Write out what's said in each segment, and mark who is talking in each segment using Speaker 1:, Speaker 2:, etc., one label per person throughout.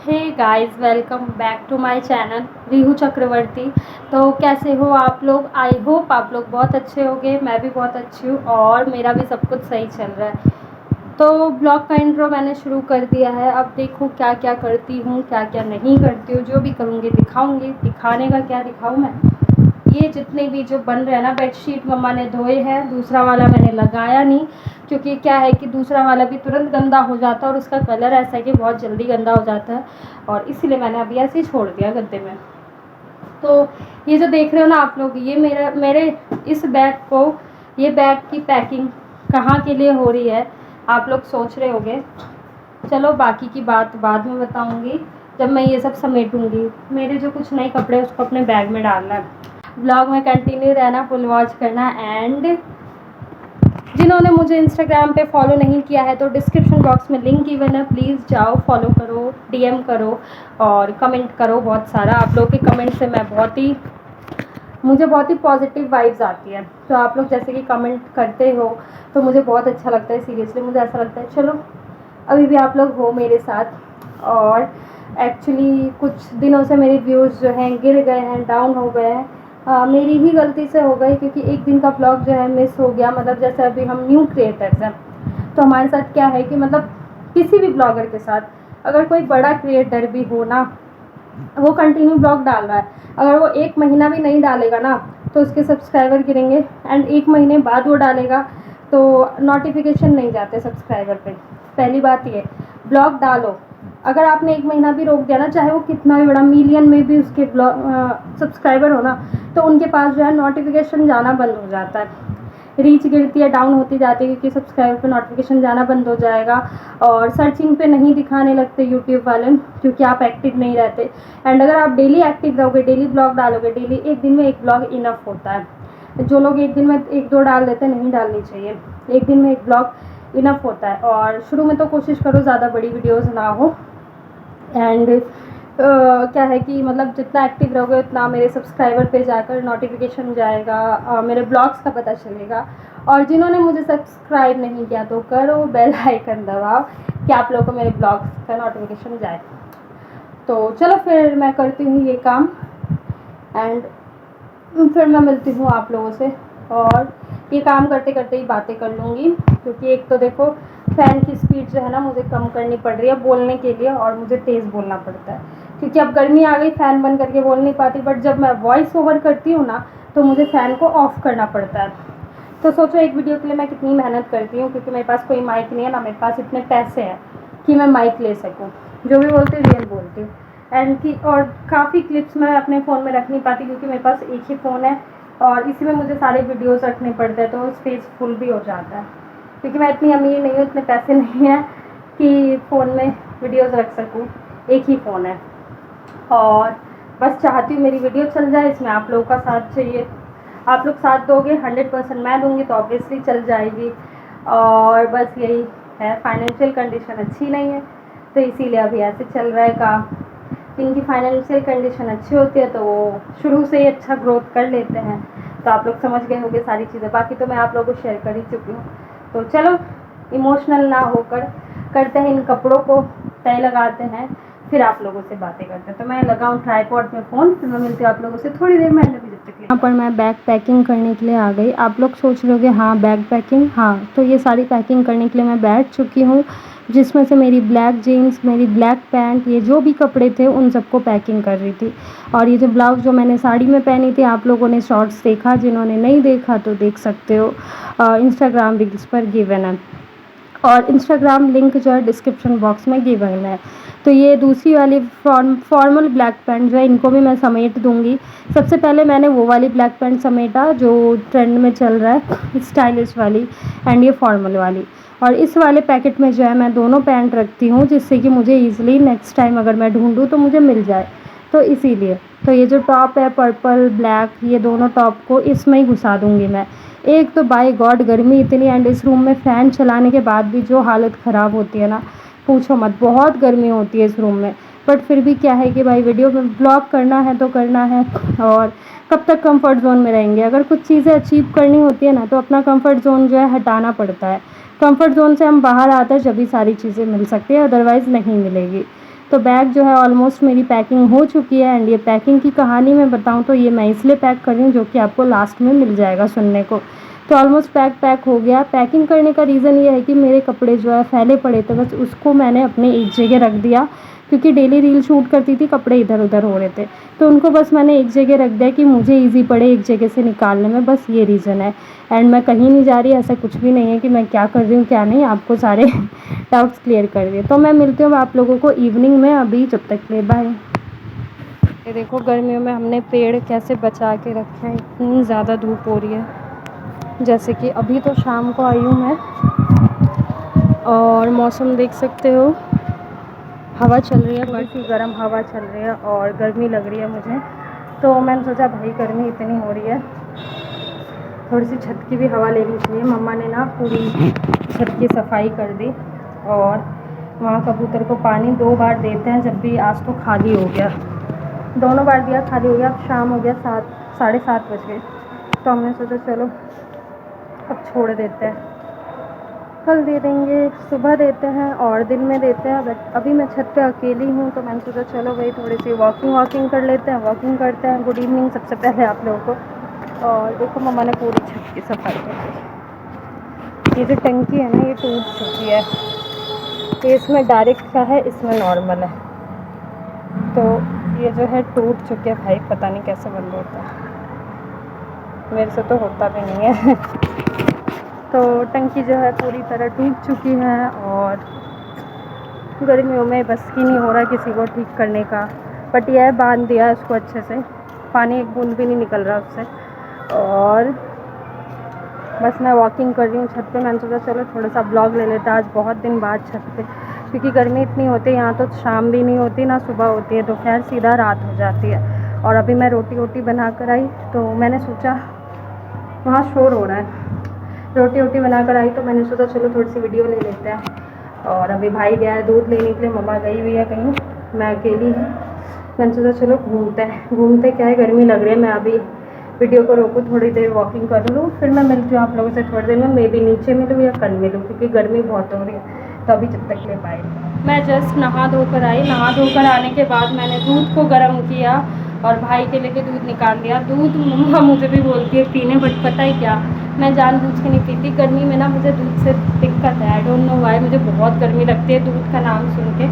Speaker 1: Hey guys, welcome back to my channel Rihu Chakraborty. तो कैसे हो आप लोग? आई होप आप लोग बहुत अच्छे होंगे। मैं भी बहुत अच्छी हूँ और मेरा भी सब कुछ सही चल रहा है। तो ब्लॉग का इंट्रो मैंने शुरू कर दिया है। अब देखो क्या क्या करती हूँ, क्या क्या नहीं करती हूँ। जो भी करूँगी दिखाऊँगी। दिखाने का क्या दिखाऊँ मैं? ये जितने भी जो बन रहे हैं ना, बेडशीट मम्मा ने धोए हैं, दूसरा वाला मैंने लगाया नहीं क्योंकि क्या है कि दूसरा वाला भी तुरंत गंदा हो जाता है और उसका कलर ऐसा है कि बहुत जल्दी गंदा हो जाता है और इसीलिए मैंने अभी ऐसे ही छोड़ दिया गद्दे में। तो ये जो देख रहे हो ना आप लोग, ये मेरे इस बैग को, ये बैग की पैकिंग कहाँ के लिए हो रही है आप लोग सोच रहे होंगे। चलो बाकी की बात बाद में बताऊंगी जब मैं ये सब समेटूंगी। मेरे जो कुछ नए कपड़े उसको अपने बैग में डालना है। ब्लॉग में कंटिन्यू रहना, फुल वॉच करना। एंड जिन्होंने मुझे इंस्टाग्राम पे फॉलो नहीं किया है तो डिस्क्रिप्शन बॉक्स में लिंक गिवन है, प्लीज़ जाओ फॉलो करो, डीएम करो और कमेंट करो बहुत सारा। आप लोगों के कमेंट से मुझे बहुत ही पॉजिटिव वाइब्स आती है। तो आप लोग जैसे कि कमेंट करते हो तो मुझे बहुत अच्छा लगता है। सीरियसली मुझे ऐसा लगता है चलो अभी भी आप लोग हो मेरे साथ। और एक्चुअली कुछ दिनों से मेरे व्यूज़ जो हैं गिर गए हैं, डाउन हो गए हैं। मेरी ही गलती से हो गई क्योंकि एक दिन का ब्लॉग जो है मिस हो गया। मतलब जैसे अभी हम न्यू क्रिएटर्स हैं तो हमारे साथ क्या है कि मतलब किसी भी ब्लॉगर के साथ अगर कोई बड़ा क्रिएटर भी हो ना, वो कंटिन्यू ब्लॉग डाल रहा है, अगर वो 1 महीना भी नहीं डालेगा ना तो उसके सब्सक्राइबर गिरेंगे। एंड 1 महीने बाद वो डालेगा तो नोटिफिकेशन नहीं जाते सब्सक्राइबर पे। पहली बात ये, ब्लॉग डालो, अगर आपने 1 महीना भी रोक दिया ना, चाहे वो कितना भी बड़ा मिलियन में भी उसके ब्लॉग सब्सक्राइबर हो ना, तो उनके पास जो है नोटिफिकेशन जाना बंद हो जाता है। रीच गिरती है, डाउन होती जाती है क्योंकि सब्सक्राइबर पे नोटिफिकेशन जाना बंद हो जाएगा और सर्चिंग पे नहीं दिखाने लगते यूट्यूब वाले क्योंकि आप एक्टिव नहीं रहते। एंड अगर आप डेली एक्टिव रहोगे, डेली ब्लॉग डालोगे, डेली एक दिन में एक ब्लॉग इनफ होता है। जो लोग एक दिन में 1-2 डाल देते हैं, नहीं डालनी चाहिए। एक दिन में एक ब्लॉग इनफ होता है। और शुरू में तो कोशिश करो ज़्यादा बड़ी वीडियोज़ ना हो। एंड क्या है कि मतलब जितना एक्टिव रहोगे उतना मेरे सब्सक्राइबर पे जाकर नोटिफिकेशन जाएगा, मेरे ब्लॉग्स का पता चलेगा। और जिन्होंने मुझे सब्सक्राइब नहीं किया तो करो, बेल आइकन दबाओ कि आप लोगों को मेरे ब्लॉग्स का नोटिफिकेशन जाए। तो चलो फिर मैं करती हूँ ये काम एंड फिर मैं मिलती हूँ आप लोगों से। और ये काम करते करते ही बातें कर लूँगी क्योंकि एक तो देखो फ़ैन की स्पीड जो है ना मुझे कम करनी पड़ रही है बोलने के लिए और मुझे तेज़ बोलना पड़ता है क्योंकि अब गर्मी आ गई, फ़ैन बंद करके बोल नहीं पाती। बट जब मैं वॉइस ओवर करती हूँ ना तो मुझे फ़ैन को ऑफ़ करना पड़ता है। तो सोचो एक वीडियो के लिए मैं कितनी मेहनत करती हूँ क्योंकि मेरे पास कोई माइक नहीं है ना, मेरे पास इतने पैसे हैं कि मैं माइक ले सकूँ। जो भी बोलती हूँ रियल बोलती हूँ। एंड की और काफ़ी क्लिप्स मैं अपने फ़ोन में रख नहीं पाती क्योंकि मेरे पास एक ही फ़ोन है और इसी में मुझे सारे वीडियोस रखने पड़ते हैं तो स्पेस फुल भी हो जाता है क्योंकि मैं इतनी अमीर नहीं हूँ, इतने पैसे नहीं हैं कि फ़ोन में वीडियोस रख सकूँ। एक ही फ़ोन है और बस चाहती हूँ मेरी वीडियो चल जाए। इसमें आप लोगों का साथ चाहिए, आप लोग साथ दोगे, 100% मैं दूँगी तो ऑब्वियसली चल जाएगी। और बस यही है, फाइनेंशियल कंडीशन अच्छी नहीं है तो इसीलिए अभी ऐसे चल रहा है काम। जिनकी फाइनेंशियल कंडीशन अच्छी होती है तो वो शुरू से ही अच्छा ग्रोथ कर लेते हैं। तो आप लोग समझ गए होंगे सारी चीज़ें, बाकी तो मैं आप लोगों को शेयर कर ही चुकी हूँ। तो चलो इमोशनल ना होकर करते हैं, इन कपड़ों को तय लगाते हैं, फिर आप लोगों से बातें करते हैं। तो मैं लगाऊँ ट्राइपॉड में फ़ोन, फिर मैं मिलती हूँ आप लोगों से थोड़ी देर में। अभी जब तक यहाँ पर मैं बैग पैकिंग करने के लिए आ गई। आप लोग सोच रहे होंगे हाँ बैग पैकिंग, हाँ तो ये सारी पैकिंग करने के लिए मैं बैठ चुकी हूँ जिसमें से मेरी ब्लैक जीन्स, मेरी ब्लैक पैंट, ये जो भी कपड़े थे उन सबको पैकिंग कर रही थी। और ये जो ब्लाउज़ जो मैंने साड़ी में पहनी थी, आप लोगों ने शॉर्ट्स देखा, जिन्होंने नहीं देखा तो देख सकते हो, इंस्टाग्राम रील्स पर गिवन है और इंस्टाग्राम लिंक जो है डिस्क्रिप्शन बॉक्स में गिवन है। तो ये दूसरी वाली फॉर्मल ब्लैक पैंट जो है इनको भी मैं समेट दूँगी। सबसे पहले मैंने वो वाली ब्लैक पैंट समेटा जो ट्रेंड में चल रहा है, स्टाइलिश वाली, एंड ये फॉर्मल वाली। और इस वाले पैकेट में जो है मैं दोनों पैंट रखती हूँ जिससे कि मुझे ईज़िली नेक्स्ट टाइम अगर मैं ढूंढूँ तो मुझे मिल जाए। तो इसीलिए तो ये जो टॉप है पर्पल ब्लैक, ये दोनों टॉप को इसमें ही घुसा दूँगी मैं। एक तो बाय गॉड गर्मी इतनी, एंड इस रूम में फ़ैन चलाने के बाद भी जो हालत ख़राब होती है ना, पूछो मत, बहुत गर्मी होती है इस रूम में। बट फिर भी क्या है कि भाई वीडियो में ब्लॉग करना है तो करना है और कब तक कंफर्ट ज़ोन में रहेंगे। अगर कुछ चीज़ें अचीव करनी होती है ना तो अपना कंफर्ट ज़ोन जो है हटाना पड़ता है। कंफर्ट ज़ोन से हम बाहर आते हैं जब भी सारी चीज़ें मिल सकती है, अदरवाइज़ नहीं मिलेगी। तो बैग जो है ऑलमोस्ट मेरी पैकिंग हो चुकी है। एंड ये पैकिंग की कहानी मैं बताऊँ तो ये मैं इसलिए पैक कर रही हूँ जो कि आपको लास्ट में मिल जाएगा सुनने को। तो ऑलमोस्ट पैक हो गया। पैकिंग करने का रीज़न ये है कि मेरे कपड़े जो है फैले पड़े थे, बस उसको मैंने अपने एक जगह रख दिया, क्योंकि डेली रील शूट करती थी, कपड़े इधर उधर हो रहे थे, तो उनको बस मैंने एक जगह रख दिया कि मुझे ईज़ी पड़े एक जगह से निकालने में, बस ये रीज़न है। एंड मैं कहीं नहीं जा रही, ऐसा कुछ भी नहीं है कि मैं क्या कर रही हूँ क्या नहीं, आपको सारे डाउट्स क्लियर कर दिए। तो मैं मिलती हूँ आप लोगों को इवनिंग में, अभी जब तक के लिए बाय। ये देखो गर्मियों में हमने पेड़ कैसे बचा के रखे हैं, इतनी ज़्यादा धूप हो रही है। जैसे कि अभी तो शाम को आई हूँ मैं, और मौसम देख सकते हो, हवा चल रही है, बड़ी सी गर्म हवा चल रही है और गर्मी लग रही है मुझे। तो मैंने सोचा भाई गर्मी इतनी हो रही है, थोड़ी सी छत की भी हवा लेनी चाहिए। मम्मा ने ना पूरी छत की सफाई कर दी, और वहाँ कबूतर को पानी 2 बार देते हैं जब भी, आज तो खाली हो गया, दोनों बार दिया खाली हो गया। अब शाम हो गया, 7 साढ़े 7 बज गए, तो हमने सोचा चलो अब छोड़ देते हैं, कल दे देंगे, सुबह देते हैं और दिन में देते हैं। बट अभी मैं छत पे अकेली हूँ, तो मैंने सोचा चलो भाई थोड़ी सी वॉकिंग कर लेते हैं, वॉकिंग करते हैं। गुड इवनिंग सबसे पहले आप लोगों को। और देखो मम्मा ने पूरी छत की सफाई कर दी। ये जो टंकी है ना, ये टूट चुकी है, ये इसमें डायरेक्ट का है, इसमें नॉर्मल है, तो ये जो है टूट चुके हैं भाई, पता नहीं कैसे बंद होता है, मेरे से तो होता भी नहीं है। तो टंकी जो है पूरी तरह टूट चुकी है, और गर्मियों में बस की नहीं हो रहा किसी को ठीक करने का। बट यह बांध दिया इसको अच्छे से, पानी एक बूंद भी नहीं निकल रहा उससे। और बस मैं वॉकिंग कर रही हूँ छत पे। मैंने सोचा चलो थोड़ा सा ब्लॉग ले लेता आज बहुत दिन बाद छत पे, क्योंकि गर्मी इतनी होती है यहाँ, तो शाम भी नहीं होती ना सुबह होती है, दोपहर सीधा रात हो जाती है। और अभी मैं रोटी बना कर आई, तो मैंने सोचा, वहाँ शोर हो रहा है, रोटी बना कर आई, तो मैंने सोचा चलो थोड़ी सी वीडियो ले लेते हैं। और अभी भाई गया है दूध लेने के लिए, मम्मा गई हुई है कहीं, मैं अकेली हूँ। मैंने सोचा चलो घूमते क्या है, गर्मी लग रही है, मैं अभी वीडियो को रोकूँ, थोड़ी देर वॉकिंग कर लूँ, फिर मैं मिलती हूँ आप लोगों से थोड़ी देर में। मे बी नीचे मिलूँ या कल मिलूँ, क्योंकि गर्मी बहुत हो रही है। तो अभी जब तक ले बाय। मैं जस्ट नहा धोकर आई, नहा धोकर आने के बाद मैंने दूध को गर्म किया और भाई के लेके दूध निकाल दिया। दूध मम्मा मुझे भी बोलती है पीने, बट पता है क्या, मैं जानबूझ के नहीं पीती। गर्मी में ना मुझे दूध से दिक्कत है, आई डोंट नो व्हाई, मुझे बहुत गर्मी लगती है दूध का नाम सुन के।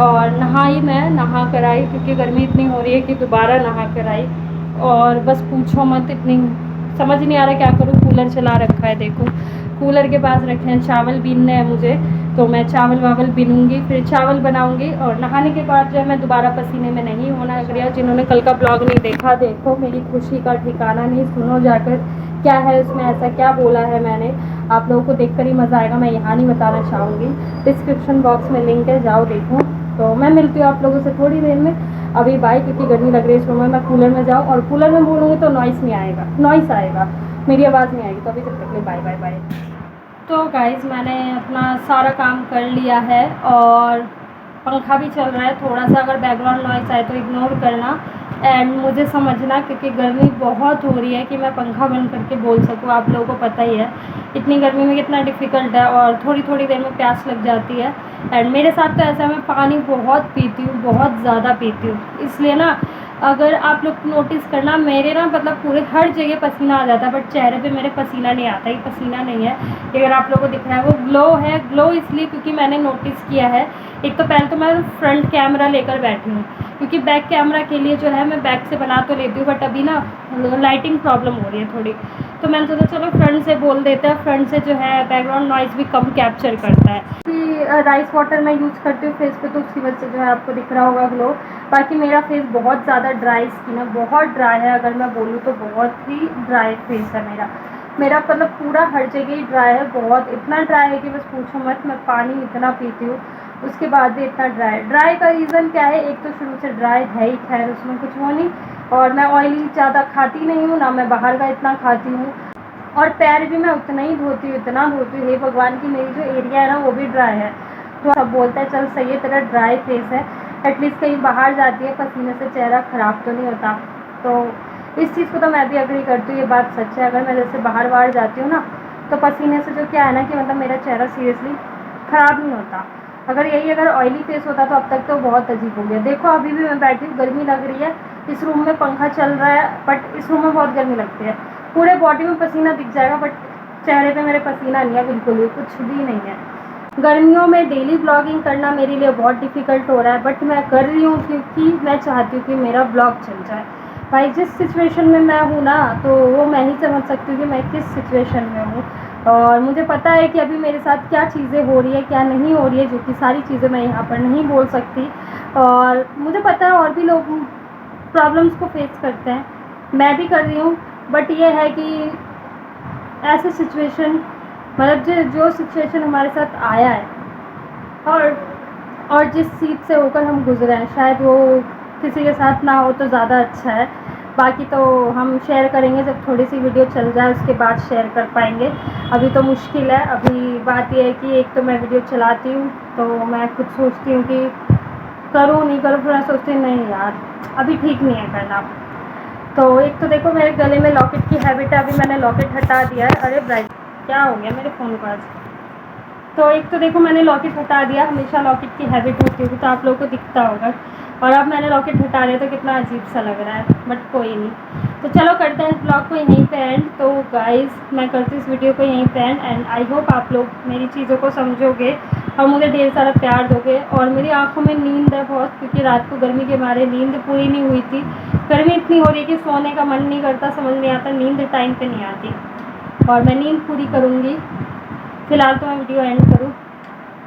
Speaker 1: और मैं नहा कर आई, क्योंकि गर्मी इतनी हो रही है कि दोबारा नहा कर आई। और बस पूछो मत, इतनी समझ नहीं आ रहा क्या करूँ। कूलर चला रखा है, देखो कूलर के पास रखे हैं, चावल बीनने हैं मुझे, तो मैं चावल बीनूंगी, फिर चावल बनाऊंगी। और नहाने के बाद जो है मैं दोबारा पसीने में नहीं होना लग रहा। जिन्होंने कल का ब्लॉग नहीं देखा, देखो मेरी खुशी का ठिकाना नहीं, सुनो जाकर क्या है उसमें, ऐसा क्या बोला है मैंने, आप लोगों को देखकर ही मज़ा आएगा, मैं यहाँ नहीं बताना चाहूँगी। डिस्क्रिप्शन बॉक्स में लिंक है, जाओ देखो। तो मैं मिलती हूँ आप लोगों से थोड़ी देर में, अभी बाय, क्योंकि गर्मी लग रही है इस रूम में। मैं कूलर में जाऊँ, और कूलर में बोलूँगी तो नॉइस आएगा, मेरी आवाज़ नहीं आएगी। तो अभी तक के लिए बाय बाय। तो गाइज़ मैंने अपना सारा काम कर लिया है, और पंखा भी चल रहा है। थोड़ा सा अगर बैकग्राउंड नॉइस आए तो इग्नोर करना, एंड मुझे समझना, क्योंकि गर्मी बहुत हो रही है कि मैं पंखा बंद करके बोल सकूँ। आप लोगों को पता ही है इतनी गर्मी में कितना डिफ़िकल्ट है, और थोड़ी देर में प्यास लग जाती है। एंड मेरे साथ तो ऐसा है, मैं पानी बहुत पीती हूँ, बहुत ज़्यादा पीती हूँ, इसलिए ना अगर आप लोग नोटिस करना, मेरे ना मतलब पूरे हर जगह पसीना आ जाता है, बट चेहरे पे मेरे पसीना नहीं आता। ये पसीना नहीं है, अगर आप लोगों को दिख रहा है वो ग्लो है। ग्लो इसलिए क्योंकि मैंने नोटिस किया है, एक तो पहले तो मैं फ्रंट कैमरा लेकर बैठी हूँ, क्योंकि बैक कैमरा के लिए जो है मैं बैक से बना तो लेती हूँ, बट अभी ना लाइटिंग प्रॉब्लम हो रही है थोड़ी, तो मैंने सोचा चलो फ्रंट से बोल देते हैं। फ्रंट से जो है बैकग्राउंड नॉइज़ भी कम कैप्चर करता है। राइस वाटर मैं यूज़ करती हूँ फेस पे, तो उसकी वजह से जो है आपको दिख रहा होगा ग्लो। बाकी मेरा फेस बहुत ज़्यादा ड्राई स्किन है, बहुत ड्राई है, अगर मैं बोलूँ तो बहुत ही ड्राई फेस है मेरा मतलब पूरा हर जगह ही ड्राई है, बहुत इतना ड्राई है कि बस पूछो मत। मैं पानी इतना पीती हूँ उसके बाद भी इतना ड्राई का रीज़न क्या है, एक तो शुरू से ड्राई है ही, खैर उसमें कुछ वो नहीं, और मैं ऑयली ज़्यादा खाती नहीं हूँ ना, मैं बाहर का इतना खाती हूँ, और पैर भी मैं उतना ही धोती हूँ, इतना धोती हूँ, हे भगवान की मेरी जो एरिया है ना वो भी ड्राई है। तो सब बोलते हैं चल सही है तेरा ड्राई फेस है, एटलीस्ट कहीं बाहर जाती है पसीने से चेहरा ख़राब तो नहीं होता। तो इस चीज़ को तो मैं भी अग्री करती हूँ, ये बात सच है। अगर मैं जैसे बाहर जाती हूँ ना, तो पसीने से जो क्या है ना कि मतलब मेरा चेहरा सीरियसली ख़राब नहीं होता। अगर यही अगर ऑयली फेस होता तो अब तक तो बहुत अजीब हो गया। देखो अभी भी मैं बैठी हूँ, गर्मी लग रही है, इस रूम में पंखा चल रहा है, बट इस रूम में बहुत गर्मी लगती है। पूरे बॉडी में पसीना दिख जाएगा, बट चेहरे पे मेरे पसीना नहीं है, बिल्कुल भी कुछ भी नहीं है। गर्मियों में डेली ब्लॉगिंग करना मेरे लिए बहुत डिफ़िकल्ट हो रहा है, बट मैं कर रही हूँ क्योंकि मैं चाहती हूँ कि मेरा ब्लॉग चल जाए। भाई जिस सिचुएशन में मैं हूँ ना, तो वो मैं ही समझ सकती हूँ कि मैं किस सिचुएशन में हूँ, और मुझे पता है कि अभी मेरे साथ क्या चीज़ें हो रही है, क्या नहीं हो रही है, जो कि सारी चीज़ें मैं यहाँ पर नहीं बोल सकती। और मुझे पता है और भी लोग प्रॉब्लम्स को फेस करते हैं, मैं भी कर रही हूँ, बट ये है कि ऐसे सिचुएशन, मतलब जो सिचुएशन हमारे साथ आया है और जिस सीट से होकर हम गुजरे हैं, शायद वो किसी के साथ ना हो तो ज़्यादा अच्छा है। बाकी तो हम शेयर करेंगे जब थोड़ी सी वीडियो चल जाए, उसके बाद शेयर कर पाएंगे। अभी तो मुश्किल है। अभी बात यह है कि एक तो मैं वीडियो चलाती हूँ तो मैं खुद सोचती हूँ कि करूँ नहीं करूँ, फिर मैं सोचती हूँ नहीं यार अभी ठीक नहीं है करना। तो एक तो देखो मेरे गले में लॉकेट की हैबिट है, अभी मैंने लॉकेट हटा दिया है। अरे ब्राइट क्या हो गया मेरे फ़ोन को आज। तो एक तो देखो मैंने लॉकेट हटा दिया, हमेशा लॉकेट की हैबिट होती होगी तो आप लोगों को दिखता होगा, और अब मैंने लॉकेट हटा दिया तो कितना अजीब सा लग रहा है, बट कोई नहीं। तो चलो करते हैं इस ब्लॉग को यहीं पे एंड। तो गाइस मैं करती हूँ इस वीडियो को यहीं पे एंड आई होप आप लोग मेरी चीज़ों को समझोगे और मुझे ढेर सारा प्यार दोगे। और मेरी आंखों में नींद है बहुत, क्योंकि रात को गर्मी के मारे नींद पूरी नहीं हुई थी। गर्मी इतनी हो रही है कि सोने का मन नहीं करता, समझ नहीं आता, नींद टाइम पर नहीं आती, और मैं नींद पूरी करूँगी। फ़िलहाल तो मैं वीडियो एंड करूँ,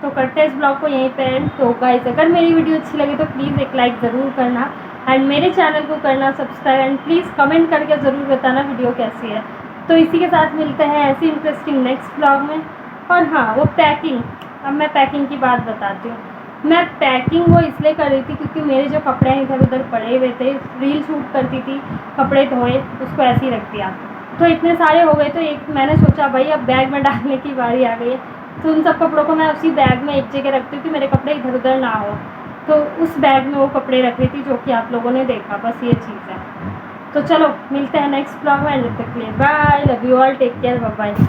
Speaker 1: तो करते हैं इस ब्लॉग को यहीं पे एंड। तो गाइस अगर मेरी वीडियो अच्छी लगी तो प्लीज़ एक लाइक ज़रूर करना एंड मेरे चैनल को करना सब्सक्राइब, एंड प्लीज़ कमेंट करके ज़रूर बताना वीडियो कैसी है। तो इसी के साथ मिलते हैं ऐसी इंटरेस्टिंग नेक्स्ट ब्लॉग में। और हाँ वो पैकिंग, अब मैं पैकिंग की बात बताती हूँ। मैं पैकिंग वो इसलिए कर रही थी क्योंकि मेरे जो कपड़े इधर उधर पड़े हुए थे, रील शूट करती थी, कपड़े धोए उसको ऐसे ही रख दिया, तो इतने सारे हो गए। तो एक मैंने सोचा भाई अब बैग में डालने की बारी आ गई है, तो उन सब कपड़ों को मैं उसी बैग में एक जगह रखती हूँ कि मेरे कपड़े इधर उधर ना हो। तो उस बैग में वो कपड़े रख रही थी जो कि आप लोगों ने देखा, बस ये चीज़ है। तो चलो मिलते हैं नेक्स्ट ब्लॉग में, जब तक के लिए bye, love you all, take care, bye bye.